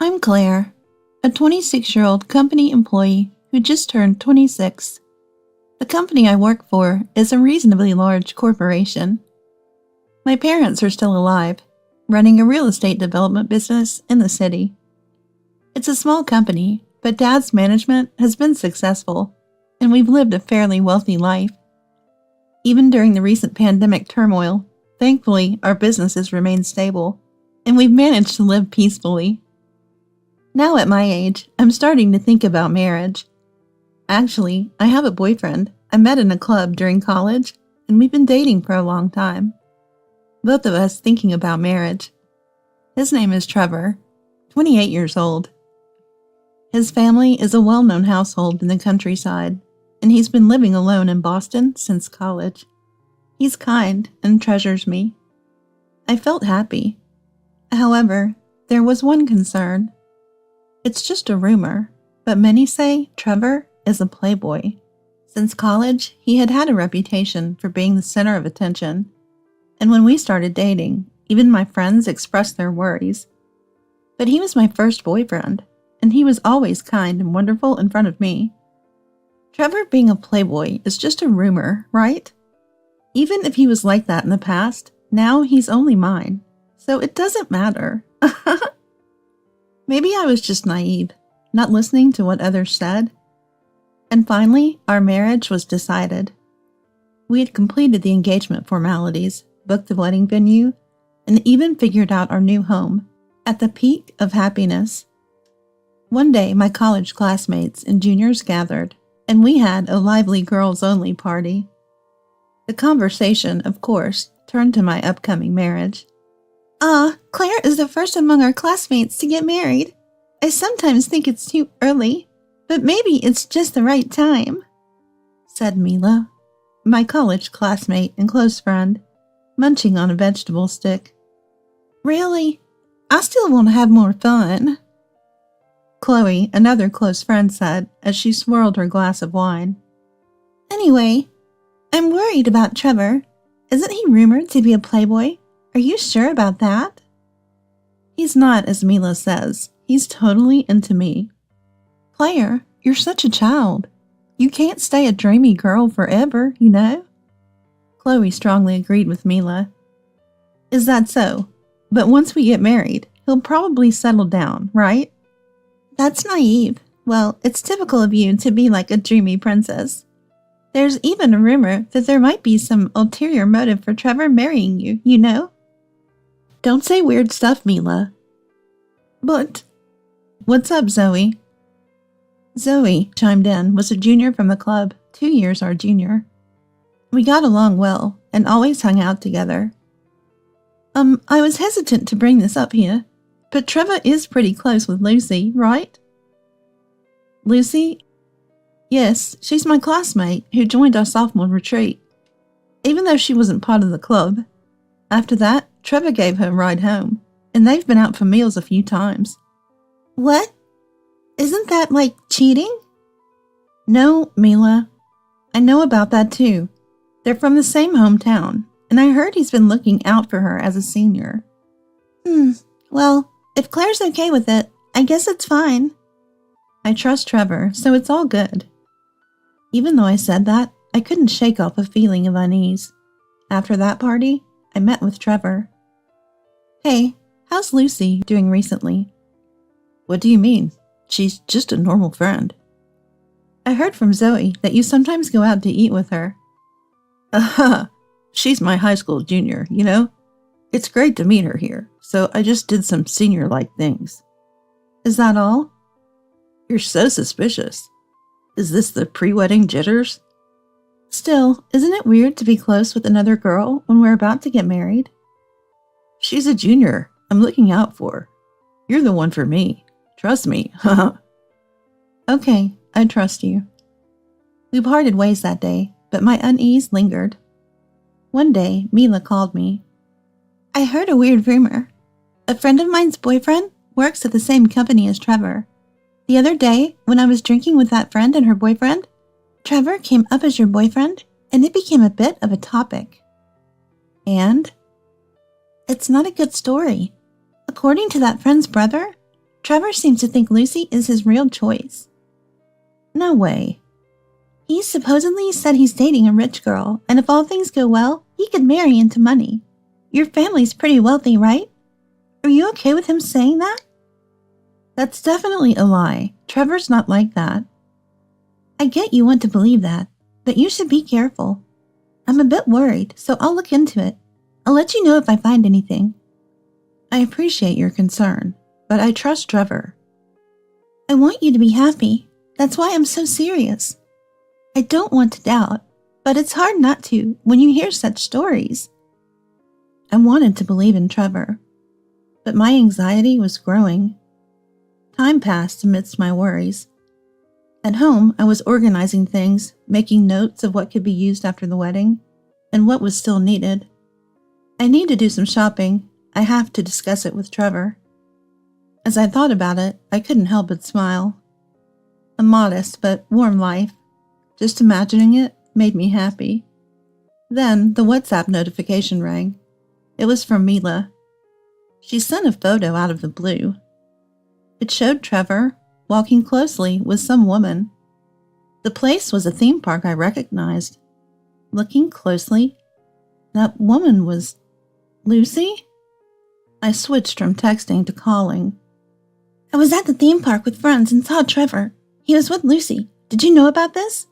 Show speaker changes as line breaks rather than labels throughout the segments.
I'm Claire, a 26-year-old company employee who just turned 26. The company I work for is a reasonably large corporation. My parents are still alive, running a real estate development business in the city. It's a small company, but Dad's management has been successful, and we've lived a fairly wealthy life. Even during the recent pandemic turmoil, thankfully our business has remained stable, and we've managed to live peacefully. Now at my age, I'm starting to think about marriage. Actually, I have a boyfriend I met in a club during college, and we've been dating for a long time. Both of us thinking about marriage. His name is Trevor, 28 years old. His family is a well-known household in the countryside, and he's been living alone in Boston since college. He's kind and treasures me. I felt happy. However, there was one concern. It's just a rumor, but many say Trevor is a playboy. Since college, he had a reputation for being the center of attention, and when we started dating, even my friends expressed their worries. But he was my first boyfriend, and he was always kind and wonderful in front of me. Trevor being a playboy is just a rumor, right? Even if he was like that in the past, now he's only mine, so it doesn't matter. Maybe I was just naive, not listening to what others said. And finally, our marriage was decided. We had completed the engagement formalities, booked the wedding venue, and even figured out our new home, at the peak of happiness. One day, my college classmates and juniors gathered, and we had a lively girls-only party. The conversation, of course, turned to my upcoming marriage. Claire is the first among our classmates to get married. I sometimes think it's too early, but maybe it's just the right time, said Mila, my college classmate and close friend, munching on a vegetable stick. Really? I still want to have more fun, Chloe, another close friend, said as she swirled her glass of wine. Anyway, I'm worried about Trevor. Isn't he rumored to be a playboy? Are you sure about that? He's not, as Mila says. He's totally into me. Claire, you're such a child. You can't stay a dreamy girl forever, you know? Chloe strongly agreed with Mila. Is that so? But once we get married, he'll probably settle down, right? That's naive. Well, it's typical of you to be like a dreamy princess. There's even a rumor that there might be some ulterior motive for Trevor marrying you, you know? Don't say weird stuff, Mila. But, what's up, Zoe? Zoe chimed in, was a junior from the club, 2 years our junior. We got along well and always hung out together. I was hesitant to bring this up here, but Trevor is pretty close with Lucy, right? Lucy? Yes, she's my classmate who joined our sophomore retreat, even though she wasn't part of the club. After that, Trevor gave her a ride home, and they've been out for meals a few times. What? Isn't that like cheating? No, Mila. I know about that too. They're from the same hometown, and I heard he's been looking out for her as a senior. Well, if Claire's okay with it, I guess it's fine. I trust Trevor, so it's all good. Even though I said that, I couldn't shake off a feeling of unease. After that party, I met with Trevor. Hey, how's Lucy doing recently? What do you mean? She's just a normal friend. I heard from Zoe that you sometimes go out to eat with her. She's my high school junior, you know? It's great to meet her here, so I just did some senior-like things. Is that all? You're so suspicious. Is this the pre-wedding jitters? Still, isn't it weird to be close with another girl when we're about to get married? She's a junior. I'm looking out for her. You're the one for me. Trust me. Okay, I trust you. We parted ways that day, but my unease lingered. One day, Mila called me. I heard a weird rumor. A friend of mine's boyfriend works at the same company as Trevor. The other day, when I was drinking with that friend and her boyfriend, Trevor came up as your boyfriend, and it became a bit of a topic. And? It's not a good story. According to that friend's brother, Trevor seems to think Lucy is his real choice. No way. He supposedly said he's dating a rich girl, and if all things go well, he could marry into money. Your family's pretty wealthy, right? Are you okay with him saying that? That's definitely a lie. Trevor's not like that. I get you want to believe that, but you should be careful. I'm a bit worried, so I'll look into it. I'll let you know if I find anything. I appreciate your concern, but I trust Trevor. I want you to be happy. That's why I'm so serious. I don't want to doubt, but it's hard not to when you hear such stories. I wanted to believe in Trevor, but my anxiety was growing. Time passed amidst my worries. At home, I was organizing things, making notes of what could be used after the wedding, and what was still needed. I need to do some shopping. I have to discuss it with Trevor. As I thought about it, I couldn't help but smile. A modest but warm life. Just imagining it made me happy. Then the WhatsApp notification rang. It was from Mila. She sent a photo out of the blue. It showed Trevor walking closely with some woman. The place was a theme park I recognized. Looking closely, that woman was Lucy? I switched from texting to calling. I was at the theme park with friends and saw Trevor. He was with Lucy. Did you know about this?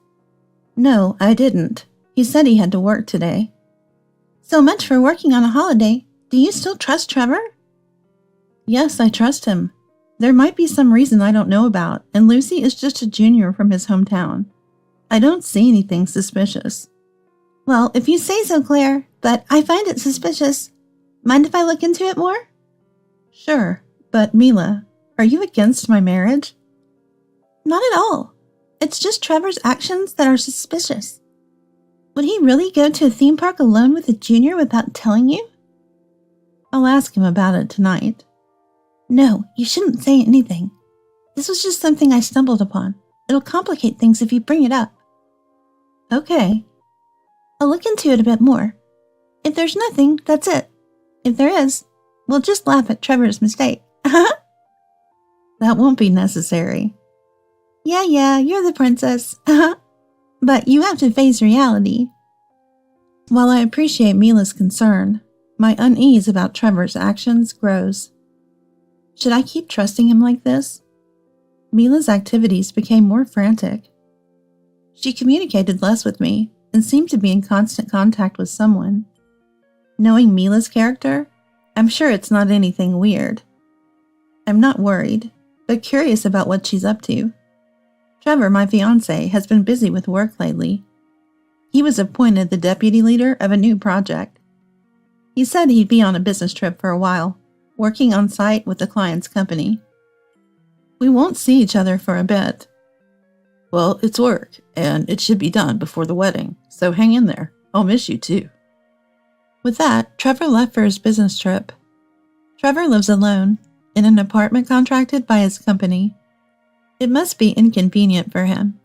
No, I didn't. He said he had to work today. So much for working on a holiday. Do you still trust Trevor? Yes, I trust him. There might be some reason I don't know about, and Lucy is just a junior from his hometown. I don't see anything suspicious. Well, if you say so, Claire, but I find it suspicious. Mind if I look into it more? Sure, but Mila, are you against my marriage? Not at all. It's just Trevor's actions that are suspicious. Would he really go to a theme park alone with a junior without telling you? I'll ask him about it tonight. No, you shouldn't say anything. This was just something I stumbled upon. It'll complicate things if you bring it up. Okay. I'll look into it a bit more. If there's nothing, that's it. If there is, we'll just laugh at Trevor's mistake. That won't be necessary. Yeah, you're the princess. But you have to face reality. While I appreciate Mila's concern, my unease about Trevor's actions grows. Should I keep trusting him like this? Mila's activities became more frantic. She communicated less with me and seemed to be in constant contact with someone. Knowing Mila's character, I'm sure it's not anything weird. I'm not worried, but curious about what she's up to. Trevor, my fiancé, has been busy with work lately. He was appointed the deputy leader of a new project. He said he'd be on a business trip for a while, working on site with the client's company. We won't see each other for a bit. Well, it's work, and it should be done before the wedding, so hang in there. I'll miss you too. With that, Trevor left for his business trip. Trevor lives alone, in an apartment contracted by his company. It must be inconvenient for him.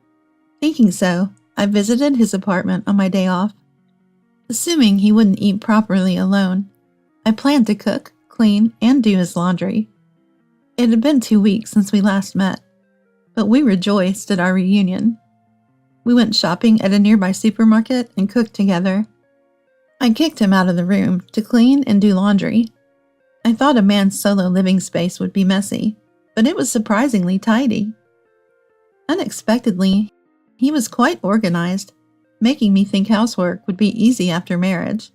Thinking so, I visited his apartment on my day off. Assuming he wouldn't eat properly alone, I planned to cook, clean, and do his laundry. It had been 2 weeks since we last met, but we rejoiced at our reunion. We went shopping at a nearby supermarket and cooked together. I kicked him out of the room to clean and do laundry. I thought a man's solo living space would be messy, but it was surprisingly tidy. Unexpectedly, he was quite organized, making me think housework would be easy after marriage.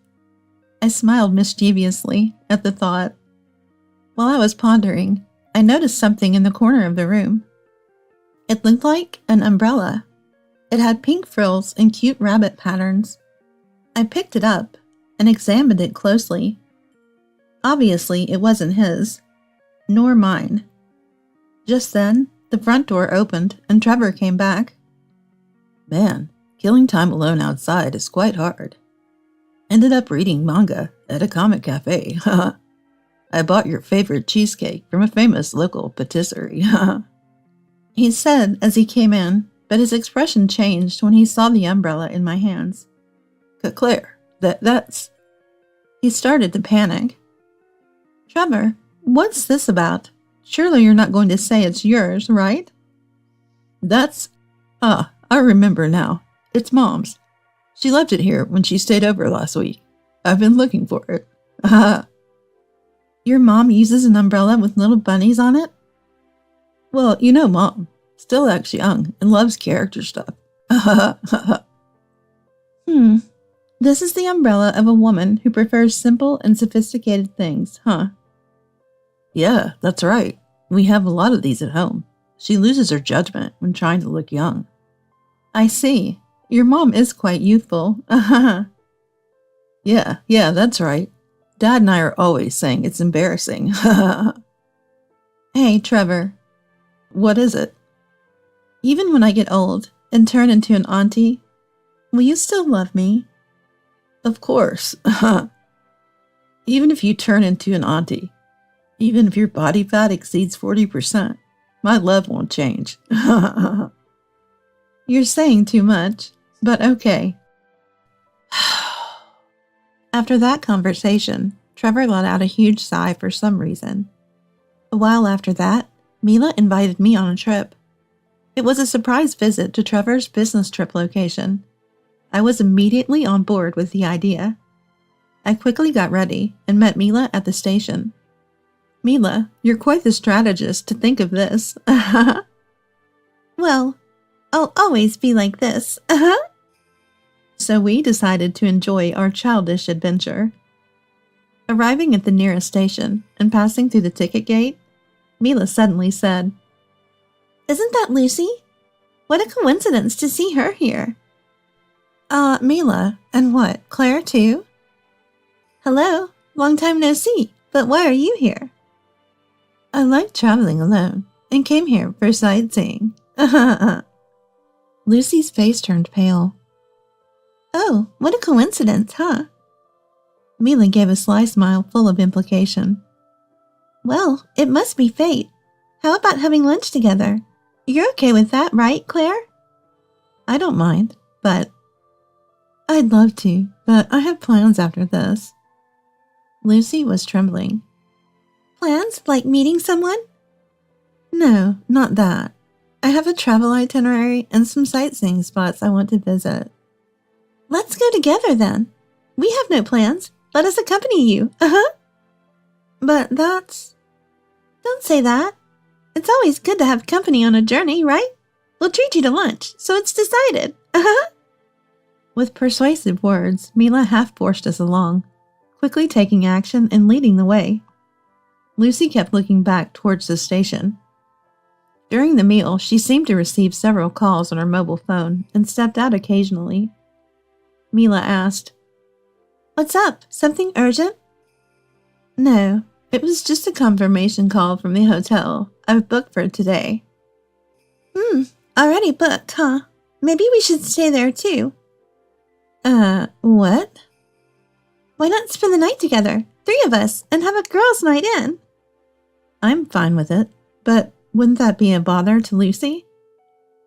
I smiled mischievously at the thought. While I was pondering, I noticed something in the corner of the room. It looked like an umbrella. It had pink frills and cute rabbit patterns. I picked it up and examined it closely. Obviously, it wasn't his, nor mine. Just then, the front door opened and Trevor came back. Man, killing time alone outside is quite hard. Ended up reading manga at a comic cafe. I bought your favorite cheesecake from a famous local patisserie. He said as he came in, but his expression changed when he saw the umbrella in my hands. Claire, that's... He started to panic. Trevor, what's this about? Surely you're not going to say it's yours, right? I remember now. It's Mom's. She left it here when she stayed over last week. I've been looking for it. Your mom uses an umbrella with little bunnies on it? Well, you know Mom. Still acts young and loves character stuff. This is the umbrella of a woman who prefers simple and sophisticated things, huh? Yeah, that's right. We have a lot of these at home. She loses her judgment when trying to look young. I see. Your mom is quite youthful. Yeah, that's right. Dad and I are always saying it's embarrassing. Hey, Trevor. What is it? Even when I get old and turn into an auntie, will you still love me? Of course. Even if you turn into an auntie, even if your body fat exceeds 40%, my love won't change. You're saying too much, but okay. After that conversation, Trevor let out a huge sigh for some reason. A while after that, Mila invited me on a trip. It was a surprise visit to Trevor's business trip location. I was immediately on board with the idea. I quickly got ready and met Mila at the station. Mila, you're quite the strategist to think of this. Well, I'll always be like this. So we decided to enjoy our childish adventure. Arriving at the nearest station and passing through the ticket gate, Mila suddenly said, "Isn't that Lucy? What a coincidence to see her here." Mila, and what, Claire too? Hello, long time no see, but why are you here? I like traveling alone and came here for sightseeing. Lucy's face turned pale. Oh, what a coincidence, huh? Mila gave a sly smile full of implication. Well, it must be fate. How about having lunch together? You're okay with that, right, Claire? I don't mind, but... I'd love to, but I have plans after this. Lucy was trembling. Plans? Like meeting someone? No, not that. I have a travel itinerary and some sightseeing spots I want to visit. Let's go together then. We have no plans. Let us accompany you. But that's... Don't say that. It's always good to have company on a journey, right? We'll treat you to lunch, so it's decided. With persuasive words, Mila half forced us along, quickly taking action and leading the way. Lucy kept looking back towards the station. During the meal, she seemed to receive several calls on her mobile phone and stepped out occasionally. Mila asked, What's up? Something urgent? No, it was just a confirmation call from the hotel I've booked for today. Already booked, huh? Maybe we should stay there too. What? Why not spend the night together, 3 of us, and have a girls' night in? I'm fine with it, but wouldn't that be a bother to Lucy?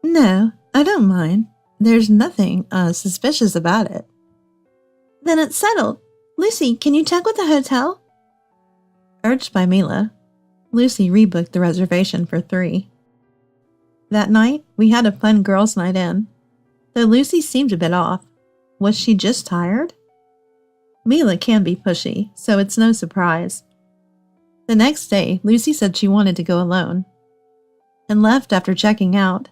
No, I don't mind. There's nothing, suspicious about it. Then it's settled. Lucy, can you check with the hotel? Urged by Mila, Lucy rebooked the reservation for 3. That night, we had a fun girls' night in. Though Lucy seemed a bit off. Was she just tired? Mila can be pushy, so it's no surprise. The next day, Lucy said she wanted to go alone, and left after checking out.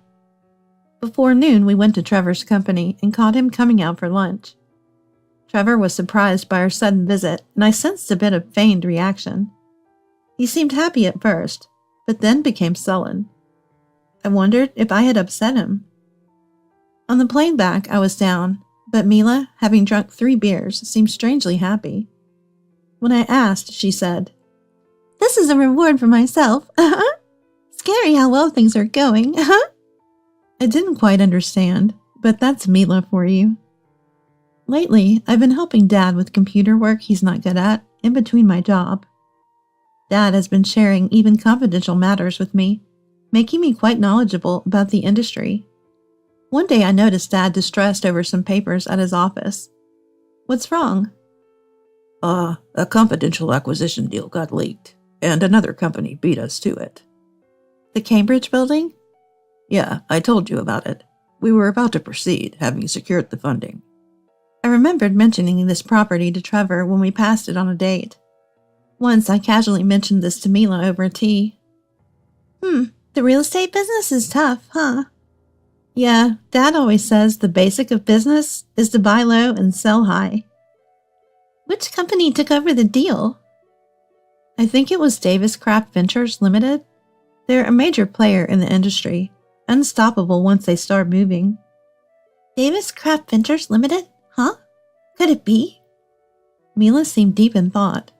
Before noon, we went to Trevor's company and caught him coming out for lunch. Trevor was surprised by our sudden visit, and I sensed a bit of feigned reaction. He seemed happy at first, but then became sullen. I wondered if I had upset him. On the plane back, I was down, but Mila, having drunk 3 beers, seemed strangely happy. When I asked, she said, This is a reward for myself. Scary how well things are going. I didn't quite understand, but that's Mila for you. Lately, I've been helping Dad with computer work he's not good at, in between my job. Dad has been sharing even confidential matters with me, making me quite knowledgeable about the industry. One day I noticed Dad distressed over some papers at his office. What's wrong? A confidential acquisition deal got leaked.
and another company beat us to it.
The Cambridge building?
Yeah, I told you about it. We were about to proceed, having secured the funding.
I remembered mentioning this property to Trevor when we passed it on a date. Once I casually mentioned this to Mila over tea. The real estate business is tough, huh? Yeah, Dad always says the basic of business is to buy low and sell high. Which company took over the deal? I think it was Davis Craft Ventures Limited. They're a major player in the industry, unstoppable once they start moving. Davis Craft Ventures Limited? Huh? Could it be? Mila seemed deep in thought.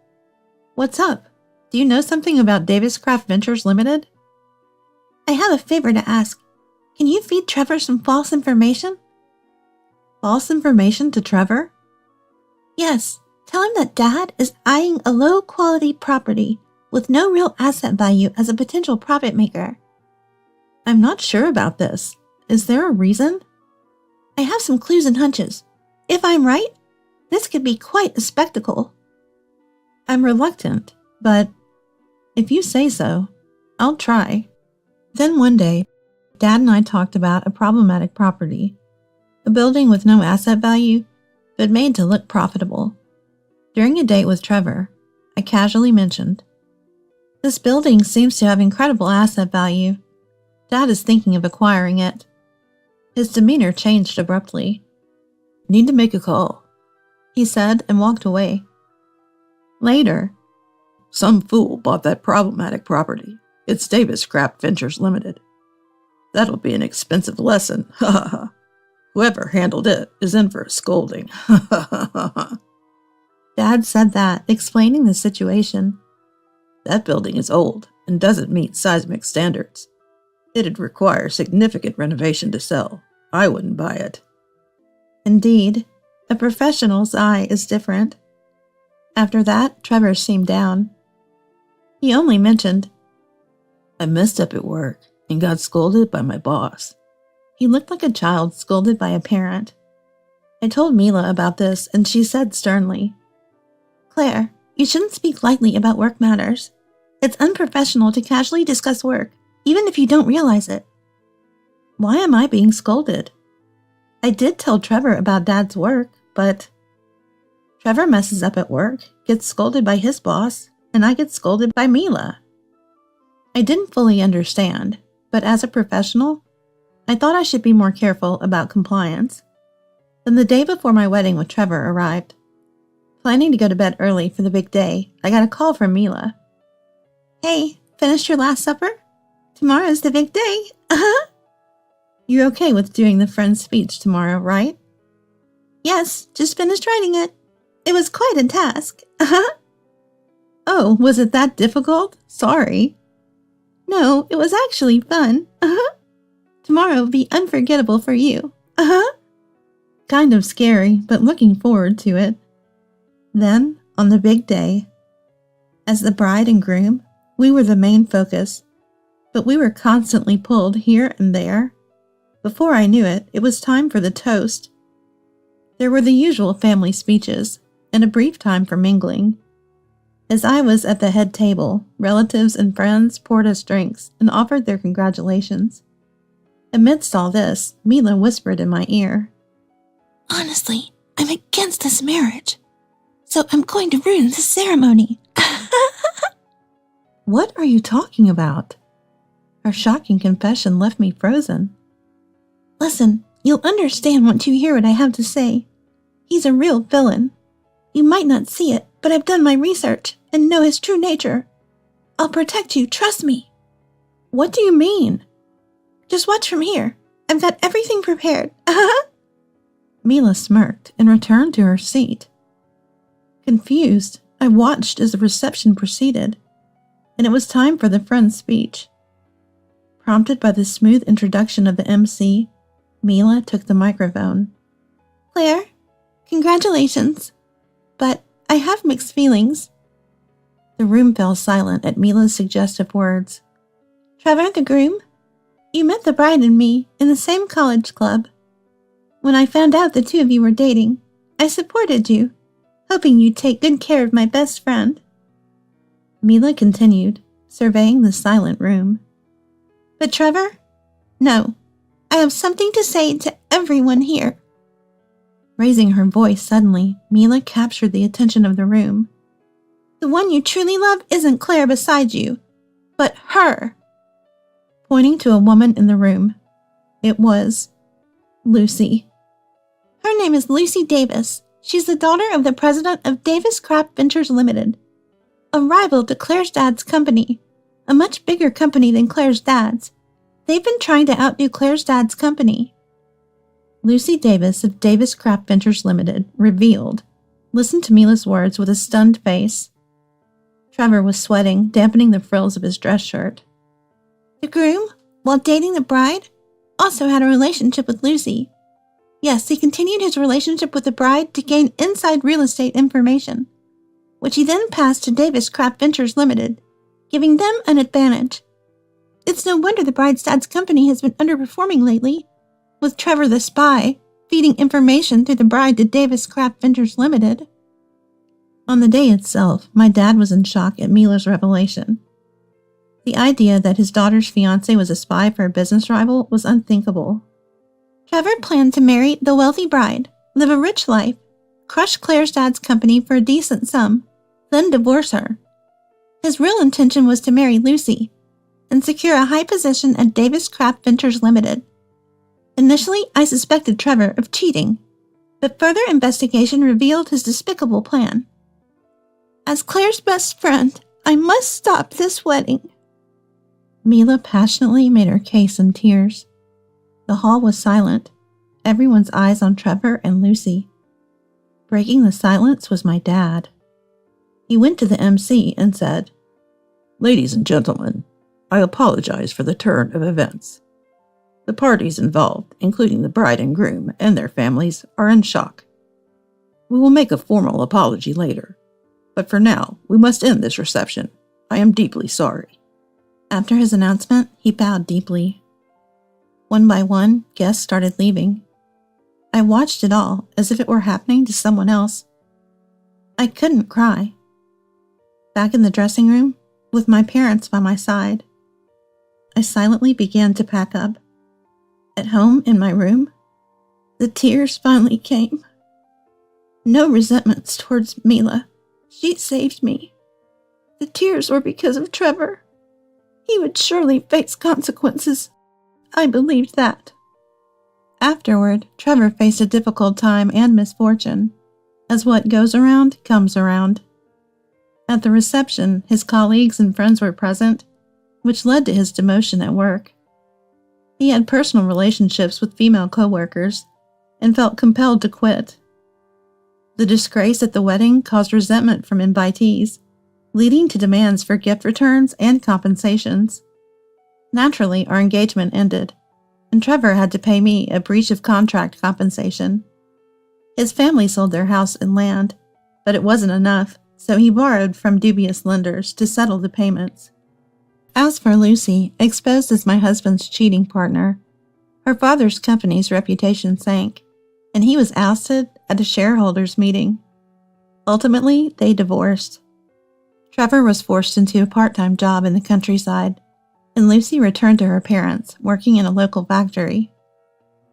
What's up? Do you know something about Davis Craft Ventures Limited? I have a favor to ask. Can you feed Trevor some false information? False information to Trevor? Yes. Tell him that Dad is eyeing a low-quality property with no real asset value as a potential profit maker. I'm not sure about this. Is there a reason? I have some clues and hunches. If I'm right, this could be quite a spectacle. I'm reluctant, but if you say so, I'll try. Then one day, Dad and I talked about a problematic property, a building with no asset value, but made to look profitable. During a date with Trevor, I casually mentioned, this building seems to have incredible asset value. Dad is thinking of acquiring it. His demeanor changed abruptly.
Need to make a call,
he said and walked away. Later,
some fool bought that problematic property. It's Davis Craft Ventures Limited. That'll be an expensive lesson. Ha ha ha. Whoever handled it is in for a scolding. Ha ha ha ha.
Dad said that, explaining the situation.
That building is old and doesn't meet seismic standards. It'd require significant renovation to sell. I wouldn't buy it.
Indeed, a professional's eye is different. After that, Trevor seemed down. He only mentioned,
I messed up at work and got scolded by my boss.
He looked like a child scolded by a parent. I told Mila about this, and she said sternly, Claire, you shouldn't speak lightly about work matters. It's unprofessional to casually discuss work, even if you don't realize it. Why am I being scolded? I did tell Trevor about Dad's work, but Trevor messes up at work, gets scolded by his boss, and I get scolded by Mila. I didn't fully understand, but as a professional, I thought I should be more careful about compliance. Then the day before my wedding with Trevor arrived. Planning to go to bed early for the big day, I got a call from Mila. Hey, finished your last supper? Tomorrow's the big day. You're okay with doing the friend's speech tomorrow, right? Yes, just finished writing it. It was quite a task. Oh, was it that difficult? Sorry. No, it was actually fun. Tomorrow will be unforgettable for you. Kind of scary, but looking forward to it. Then, on the big day, as the bride and groom, we were the main focus, but we were constantly pulled here and there. Before I knew it, it was time for the toast. There were the usual family speeches, and a brief time for mingling. As I was at the head table, relatives and friends poured us drinks and offered their congratulations. Amidst all this, Mila whispered in my ear, Honestly, I'm against this marriage, so I'm going to ruin the ceremony. What are you talking about? Her shocking confession left me frozen. Listen, you'll understand once you hear what I have to say. He's a real villain. You might not see it, but I've done my research and know his true nature. I'll protect you, trust me. What do you mean? Just watch from here. I've got everything prepared. Mila smirked and returned to her seat. Confused, I watched as the reception proceeded, and it was time for the friend's speech. Prompted by the smooth introduction of the MC, Mila took the microphone. Claire, congratulations, but I have mixed feelings. The room fell silent at Mila's suggestive words. Trevor, the groom, you met the bride and me in the same college club. When I found out the two of you were dating, I supported you, hoping you'd take good care of my best friend. Mila continued, surveying the silent room. But Trevor? No. I have something to say to everyone here. Raising her voice suddenly, Mila captured the attention of the room. The one you truly love isn't Claire beside you, but her. Pointing to a woman in the room. It was Lucy. Her name is Lucy Davis. She's the daughter of the president of Davis Craft Ventures Limited, a rival to Claire's dad's company, a much bigger company than Claire's dad's. They've been trying to outdo Claire's dad's company. Lucy Davis of Davis Craft Ventures Limited revealed, listened to Mila's words with a stunned face. Trevor was sweating, dampening the frills of his dress shirt. The groom, while dating the bride, also had a relationship with Lucy. Yes, he continued his relationship with the bride to gain inside real estate information, which he then passed to Davis Craft Ventures Limited, giving them an advantage. It's no wonder the bride's dad's company has been underperforming lately, with Trevor the spy feeding information through the bride to Davis Craft Ventures Limited. On the day itself, my dad was in shock at Mila's revelation. The idea that his daughter's fiancé was a spy for a business rival was unthinkable. Trevor planned to marry the wealthy bride, live a rich life, crush Claire's dad's company for a decent sum, then divorce her. His real intention was to marry Lucy and secure a high position at Davis Craft Ventures Limited. Initially, I suspected Trevor of cheating, but further investigation revealed his despicable plan. As Claire's best friend, I must stop this wedding. Mila passionately made her case in tears. The hall was silent, everyone's eyes on Trevor and Lucy. Breaking the silence was my dad. He went to the MC and said, "Ladies and gentlemen, I apologize for the turn of events. The parties involved, including the bride and groom and their families, are in shock. We will make a formal apology later, but for now, we must end this reception. I am deeply sorry." After his announcement, he bowed deeply. One by one, guests started leaving. I watched it all as if it were happening to someone else. I couldn't cry. Back in the dressing room, with my parents by my side, I silently began to pack up. At home in my room, the tears finally came. No resentments towards Mila. She saved me. The tears were because of Trevor. He would surely face consequences. I believed that. Afterward, Trevor faced a difficult time and misfortune, as what goes around comes around. At the reception, his colleagues and friends were present, which led to his demotion at work. He had personal relationships with female co-workers and felt compelled to quit. The disgrace at the wedding caused resentment from invitees, leading to demands for gift returns and compensations. Naturally, our engagement ended, and Trevor had to pay me a breach of contract compensation. His family sold their house and land, but it wasn't enough, so he borrowed from dubious lenders to settle the payments. As for Lucy, exposed as my husband's cheating partner, her father's company's reputation sank, and he was ousted at a shareholders' meeting. Ultimately, they divorced. Trevor was forced into a part-time job in the countryside, and Lucy returned to her parents, working in a local factory.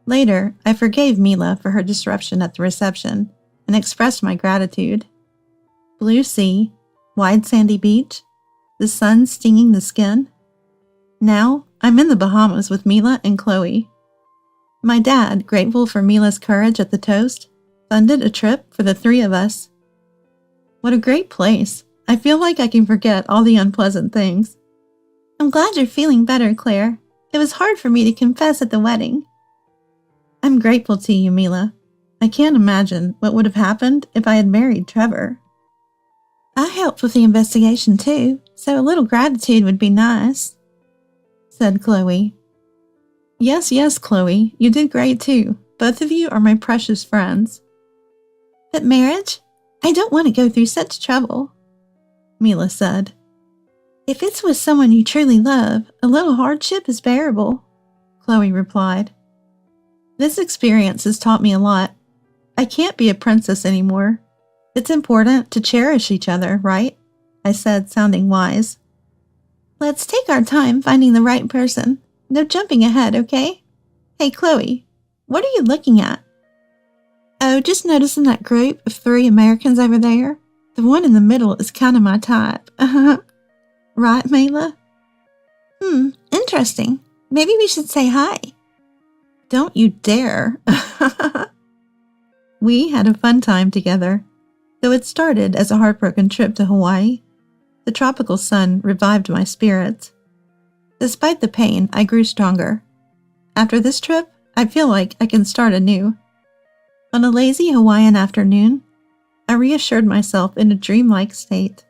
Later, I forgave Mila for her disruption at the reception and expressed my gratitude. Blue sea, wide sandy beach, the sun stinging the skin. Now, I'm in the Bahamas with Mila and Chloe. My dad, grateful for Mila's courage at the toast, funded a trip for the three of us. What a great place. I feel like I can forget all the unpleasant things. I'm glad you're feeling better, Claire. It was hard for me to confess at the wedding. I'm grateful to you, Mila. I can't imagine what would have happened if I had married Trevor. I helped with the investigation too, so a little gratitude would be nice, said Chloe. Yes, Chloe, you did great too. Both of you are my precious friends. But marriage? I don't want to go through such trouble, Mila said. If it's with someone you truly love, a little hardship is bearable, Chloe replied. This experience has taught me a lot. I can't be a princess anymore. It's important to cherish each other, right? I said, sounding wise. Let's take our time finding the right person. No jumping ahead, okay? Hey, Chloe, what are you looking at? Oh, just noticing that group of 3 Americans over there. The one in the middle is kind of my type. Right, Mayla? Interesting. Maybe we should say hi. Don't you dare. We had a fun time together. Though it started as a heartbroken trip to Hawaii, the tropical sun revived my spirits. Despite the pain, I grew stronger. After this trip, I feel like I can start anew. On a lazy Hawaiian afternoon, I reassured myself in a dreamlike state.